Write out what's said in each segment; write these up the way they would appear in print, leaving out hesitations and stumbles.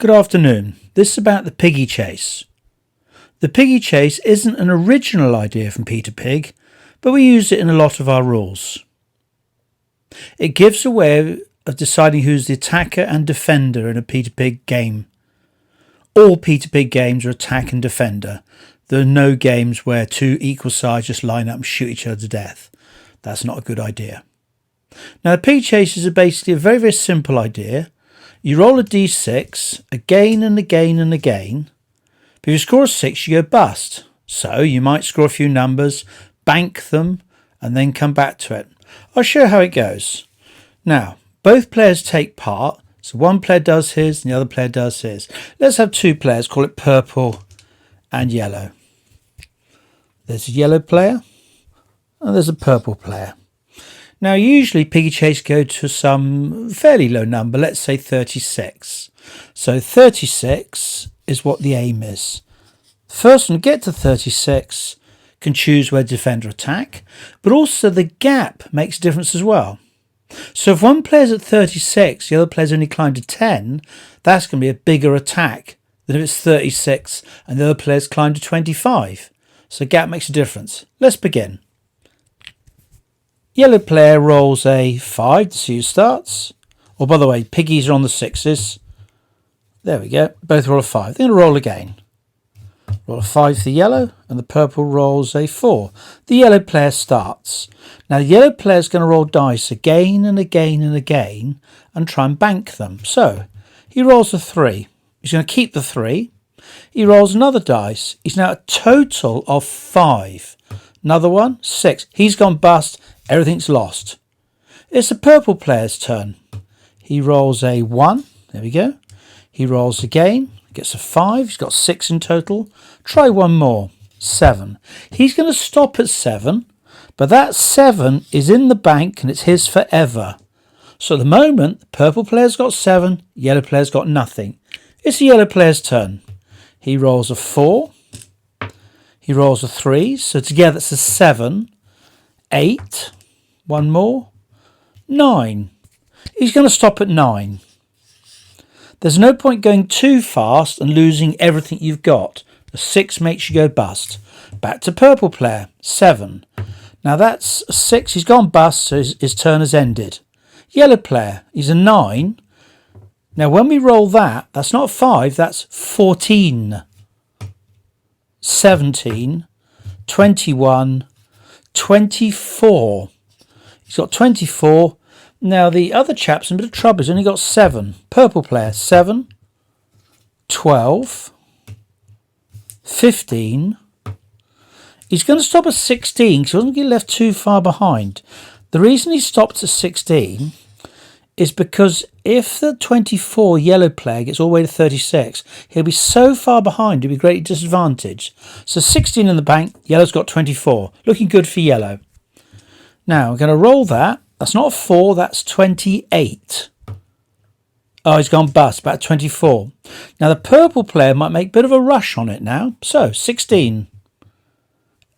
Good afternoon. This is about the Piggy chase. The Piggy chase isn't an original idea from Peter Pig, but we use it in a lot of our rules. It gives a way of deciding who's the attacker and defender in a Peter Pig game. All Peter Pig games are attack and defender. There are no games where two equal sides just line up and shoot each other to death. That's not a good idea. Now, the Pig chases are basically a very, very simple idea. You roll a d6 again and again and again. But if you score a 6, you go bust. So you might score a few numbers, bank them, and then come back to it. I'll show you how it goes. Now, both players take part. So one player does his and the other player does his. Let's have two players, call it purple and yellow. There's a yellow player and there's a purple player. Now, usually Piggy chase go to some fairly low number, let's say 36. So 36 is what the aim is. First one to get to 36 can choose where to defend or attack, but also the gap makes a difference as well. So if one player's at 36, the other player's only climbed to 10, that's going to be a bigger attack than if it's 36 and the other player's climbed to 25. So gap makes a difference. Let's begin. Yellow player rolls a 5 to see who starts. Oh, by the way, piggies are on the 6s. There we go. Both roll a 5. They're going to roll again. Roll a 5 for the yellow, and the purple rolls a 4. The yellow player starts. Now, the yellow player is going to roll dice again and again and again and try and bank them. So, he rolls a 3. He's going to keep the 3. He rolls another dice. He's now a total of 5. Another one, 6. He's gone bust. Everything's lost. It's the purple player's turn. He rolls a 1. There we go. He rolls again. Gets a 5. He's got 6 in total. Try one more. 7. He's going to stop at 7. But that 7 is in the bank and it's his forever. So at the moment, the purple player's got 7. Yellow player's got nothing. It's the yellow player's turn. He rolls a 4. He rolls a 3. So together it's a 7. 8. One more. 9. He's going to stop at 9. There's no point going too fast and losing everything you've got. The 6 makes you go bust. Back to purple player. 7. Now that's a 6. He's gone bust, so his turn has ended. Yellow player. He's a 9. Now when we roll that, that's not a 5. That's 14. 17. 21. 24. He's got 24. Now the other chap's in a bit of trouble. He's only got 7. Purple player. 7. 12. 15. He's going to stop at 16 because he doesn't get left too far behind. The reason he stopped at 16 is because if the 24 yellow player gets all the way to 36, he'll be so far behind, he'll be greatly disadvantaged. So 16 in the bank, yellow's got 24. Looking good for yellow. Now, we're going to roll that. That's not a 4, that's 28. Oh, he's gone bust, back to 24. Now, the purple player might make a bit of a rush on it now. So, 16,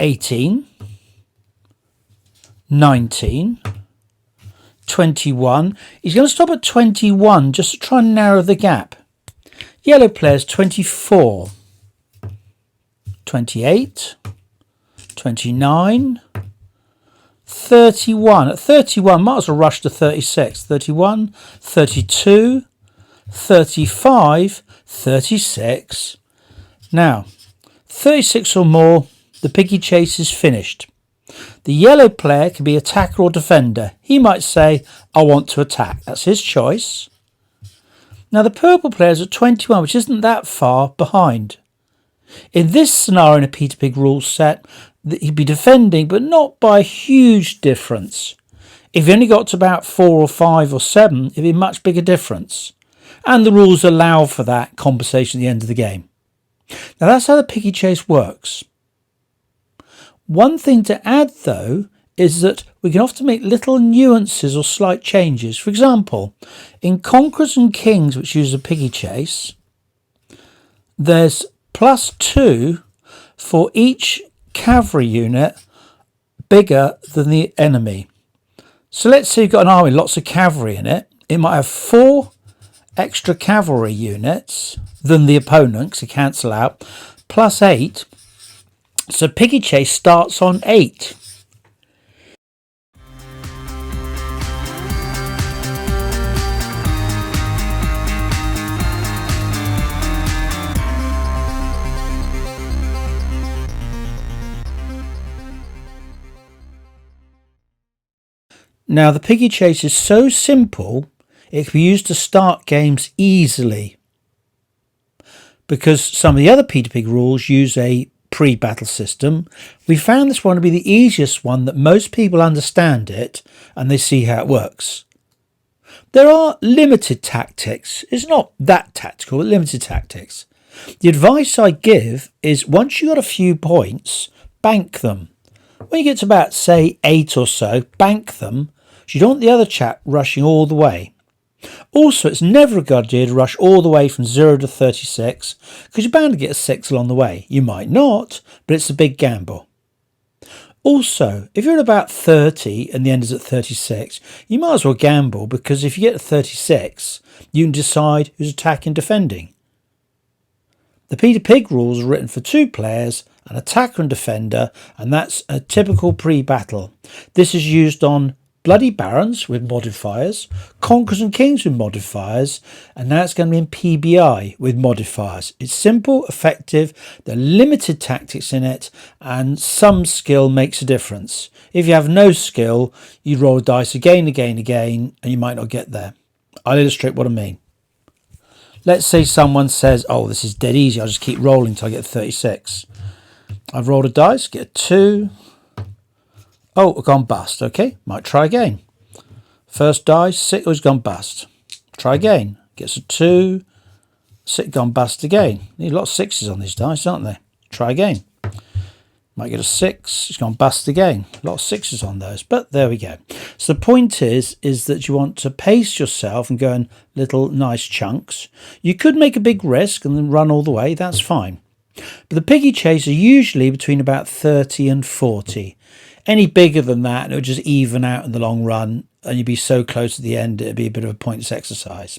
18, 19, 21. He's going to stop at 21 just to try and narrow the gap. Yellow player's 24, 28, 29, 31. At 31, might as well rush to 36. 31, 32, 35, 36. Now, 36 or more, the piggy chase is finished. The yellow player can be attacker or defender. He might say, I want to attack. That's his choice. Now, the purple player's at 21, which isn't that far behind. In this scenario in a Peter Pig rules set, he'd be defending, but not by a huge difference. If he only got to about 4 or 5 or 7, it'd be a much bigger difference. And the rules allow for that compensation at the end of the game. Now, that's how the Piggy chase works. One thing to add, though, is that we can often make little nuances or slight changes. For example, in Conquerors and Kings, which uses a Piggy chase, there's +2 for each cavalry unit bigger than the enemy. So let's say you've got an army, lots of cavalry in it. It might have 4 extra cavalry units than the opponent, because they cancel out, plus 8. So Piggy Chase starts on 8. Now the Piggy Chase is so simple it can be used to start games easily, because some of the other Peter Pig rules use a pre-battle system. We found this one to be the easiest one, that most people understand it and they see how it works. There are limited tactics. It's not that tactical, but limited tactics. The advice I give is, once you got a few points, bank them. When you get to about, say, 8 or so, bank them, so you don't want the other chap rushing all the way. Also, it's never a good idea to rush all the way from 0 to 36, because you're bound to get a 6 along the way. You might not, but it's a big gamble. Also, if you're at about 30 and the end is at 36, you might as well gamble, because if you get to 36, you can decide who's attacking and defending. The Peter Pig rules are written for 2 players, an attacker and defender, and that's a typical pre-battle. This is used on Bloody Barons with modifiers, Conquerors and Kings with modifiers, and now it's going to be in PBI with modifiers. It's simple, effective, there are limited tactics in it, and some skill makes a difference. If you have no skill, you roll dice again, and you might not get there. I'll illustrate what I mean. Let's say someone says, oh, this is dead easy, I'll just keep rolling until I get 36. I've rolled a dice, get a 2. Oh, it's gone bust. Okay, might try again. First dice, 6, has gone bust. Try again. Gets a 2. 6, gone bust again. Need a lot of 6s on these dice, aren't they? Try again. Might get a 6. It's gone bust again. A lot of 6s on those, but there we go. So the point is that you want to pace yourself and go in little nice chunks. You could make a big risk and then run all the way. That's fine. But the Piggy Chase are usually between about 30 and 40. Any bigger than that, and it would just even out in the long run, and you'd be so close to the end, it'd be a bit of a pointless exercise.